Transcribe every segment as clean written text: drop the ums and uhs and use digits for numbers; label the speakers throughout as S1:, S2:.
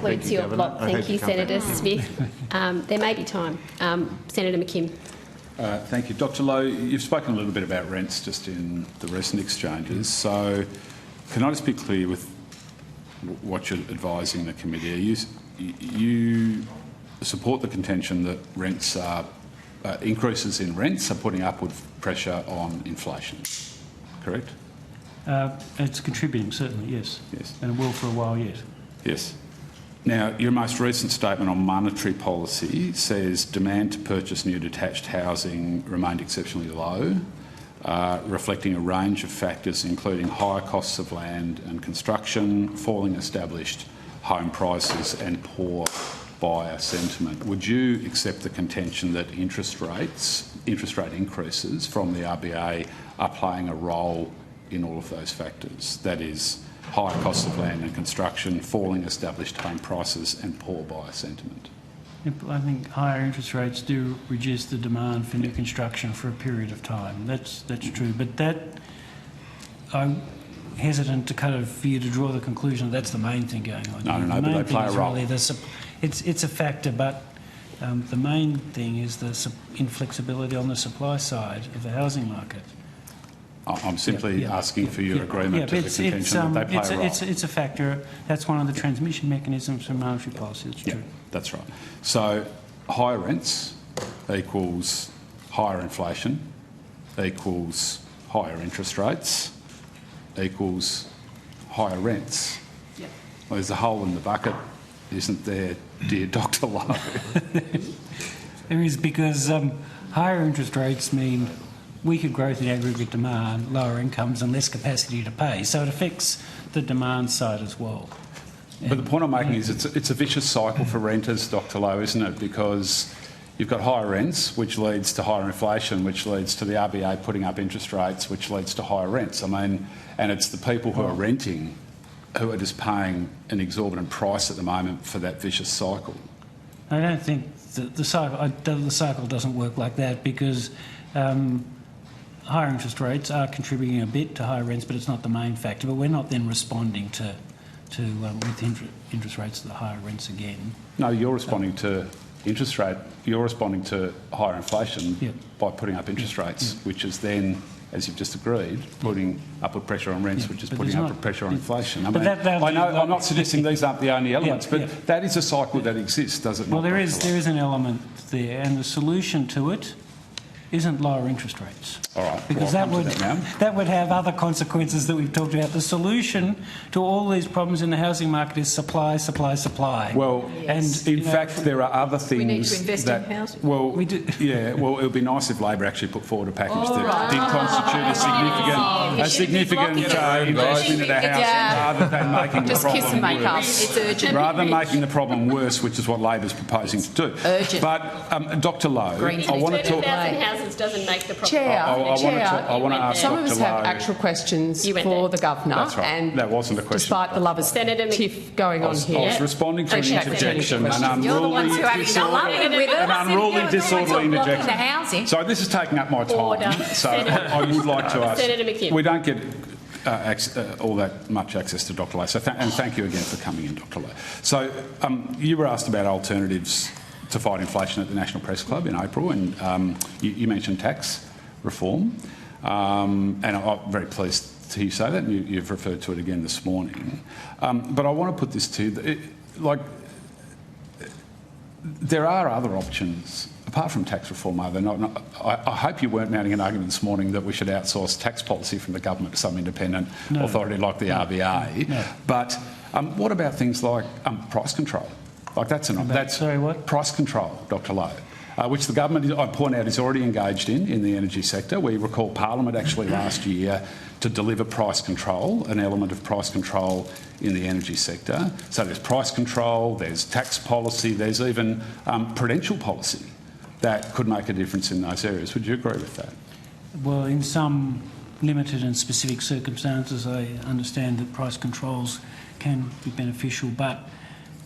S1: concludes your block. Thank you, Senator Smith. There may be time. Senator McKim.
S2: Thank you. Dr Lowe, you've spoken a little bit about rents just in the recent exchanges. So can I just be clear with what you're advising the committee? You support the contention that rents are, increases in rents are putting upward pressure on inflation, correct?
S3: It's contributing, certainly, yes. Yes. And it will for a while yet. Yes.
S2: Now, your most recent statement on monetary policy says demand to purchase new detached housing remained exceptionally low, reflecting a range of factors including higher costs of land and construction, falling established home prices and poor buyer sentiment. Would you accept the contention that interest rate increases from the RBA are playing a role in all of those factors? That is, higher costs of land and construction, falling established home prices and poor buyer sentiment.
S3: I think higher interest rates do reduce the demand for new construction for a period of time. That's true, but that I'm hesitant to kind of for you to draw the conclusion that that's the main thing going on.
S2: No, but they play a role.
S3: Really it's a factor, but the main thing is the inflexibility on the supply side of the housing market.
S2: I'm simply asking for your agreement to the contention that they play a role.
S3: It's a factor. That's one of the transmission mechanisms for monetary policy. That's true.
S2: That's right. So higher rents equals higher inflation, equals higher interest rates, equals higher rents. Yep. Well, there's a hole in the bucket, isn't there, dear Dr Lowe?
S3: There is, because higher interest rates mean weaker growth in aggregate demand, lower incomes and less capacity to pay. So it affects the demand side as well.
S2: But the point I'm making is it's a vicious cycle for renters, Dr Lowe, isn't it? Because you've got higher rents, which leads to higher inflation, which leads to the RBA putting up interest rates, which leads to higher rents. I mean, and it's the people who are renting who are just paying an exorbitant price at the moment for that vicious cycle.
S3: I don't think the cycle doesn't work like that, because higher interest rates are contributing a bit to higher rents, but it's not the main factor. But we're not then responding to with interest rates to the higher rents again.
S2: No, you're responding to interest rate. You're responding to higher inflation by putting up interest rates, which is then, as you've just agreed, putting upward pressure on rents, which is putting upward pressure on inflation. I mean, I know I'm not suggesting these aren't the only elements, but that is a cycle that exists, does it not?
S3: Well, there is an element there, and the solution to it isn't lower interest rates.
S2: All right.
S3: Because that would have other consequences that we've talked about. The solution to all these problems in the housing market is supply, supply, supply.
S2: Well, and in fact, there are other things
S1: we need to invest in housing.
S2: Well, we do. Yeah. Well, it would be nice if Labor actually put forward a package that did constitute a significant investment in the housing, rather than making the problem worse.
S1: It's urgent.
S2: Rather than making the problem worse, which is what Labor's proposing to do.
S1: Urgent.
S2: But Dr Lowe,
S1: Greens
S2: I want to talk.
S1: Doesn't make the problem.
S4: Chair,
S2: I want to ask
S4: some
S2: Dr.
S4: of us
S2: Lowe.
S4: have actual questions for the Governor.
S2: That's right.
S4: And
S2: that wasn't a question.
S4: Despite the lovers' tiff going on here.
S2: I was responding to an interjection, an unruly, disorderly interjection. So this is taking up my time. So I would like to ask.
S1: Senator McKim.
S2: We don't get all that much access to Dr Lowe. So and thank you again for coming in, Dr Lowe. So you were asked about alternatives to fight inflation at the National Press Club in April, and you mentioned tax reform, and I'm very pleased to hear you say that, and you've referred to it again this morning. But I want to put this to you, there are other options apart from tax reform, are there not? I hope you weren't mounting an argument this morning that we should outsource tax policy from the government to some independent authority like the RBA. No. But what about things like price control? Like that's price control, Dr Lowe, which the government, I point out, is already engaged in the energy sector. We recall Parliament actually last year to deliver price control, an element of price control in the energy sector. So there's price control, there's tax policy, there's even prudential policy that could make a difference in those areas. Would you agree with that?
S3: Well, in some limited and specific circumstances, I understand that price controls can be beneficial, but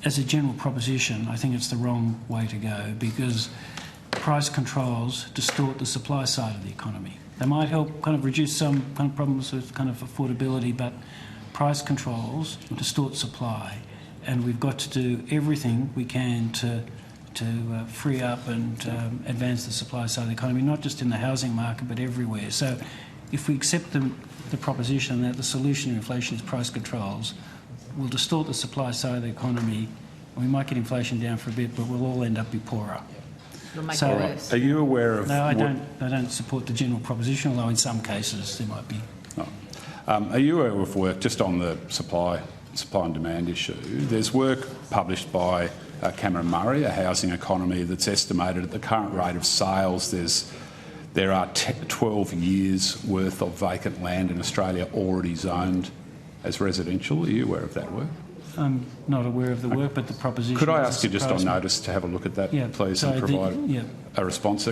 S3: as a general proposition, I think it's the wrong way to go, because price controls distort the supply side of the economy. They might help kind of reduce some kind of problems with kind of affordability, but price controls distort supply and we've got to do everything we can to free up and advance the supply side of the economy, not just in the housing market but everywhere. So if we accept the proposition that the solution to inflation is price controls, we'll distort the supply side of the economy. We might get inflation down for a bit, but we'll all end up be poorer.
S4: It'll make
S3: So-
S4: it worse.
S2: Are you aware of...
S3: No, I don't support the general proposition, although in some cases there might be.
S2: Are you aware of work just on the supply and demand issue? There's work published by Cameron Murray, a housing economy, that's estimated at the current rate of sales there are 12 years worth of vacant land in Australia already zoned as residential. Are you aware of that work?
S3: I'm not aware of the work, but the proposition...
S2: Could I ask you just on
S3: surprised me.
S2: notice to have a look at that,
S3: Yeah,
S2: please,
S3: so
S2: and provide a response?